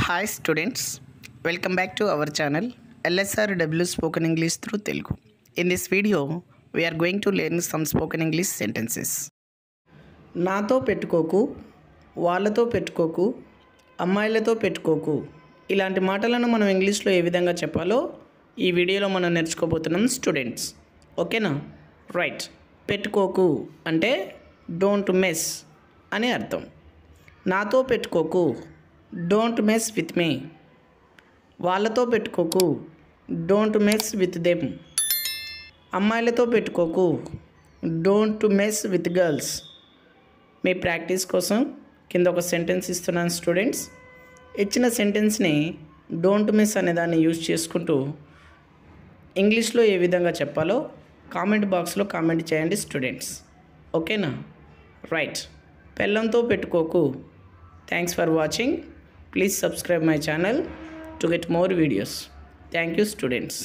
Hi students, welcome back to our channel LSRW Spoken English through Telugu. In this video, we are going to learn some spoken English sentences. నాతో పెట్టుకోకు, వాళ్ళతో పెట్టుకోకు, అమ్మాయిలతో పెట్టుకోకు ఇలాంటి మాటలను మనం ఇంగ్లీష్లో ఏ విధంగా చెప్పాలో ఈ వీడియోలో మనం నేర్చుకోబోతున్నాం స్టూడెంట్స్. ఓకేనా? రైట్. పెట్టుకోకు అంటే డోంట్ మెస్ అని అర్థం. నాతో పెట్టుకోకు, డోంట్ మెస్ విత్ మీ. వాళ్ళతో పెట్టుకోకు, డోంట్ మెస్ విత్ దెమ్. అమ్మాయిలతో పెట్టుకోకు, don't mess with girls. Me practice కోసం కింద ఒక సెంటెన్స్ ఇస్తున్నాను స్టూడెంట్స్. ఇచ్చిన సెంటెన్స్ని డోంట్ మెస్ అనే దాన్ని యూజ్ చేసుకుంటూ ఇంగ్లీష్లో ఏ విధంగా చెప్పాలో కామెంట్ బాక్స్లో కామెంట్ చేయండి స్టూడెంట్స్. ఓకేనా? రైట్. పెళ్ళంతో పెట్టుకోకు. Thanks for watching. Please subscribe my channel to get more videos. Thank you students.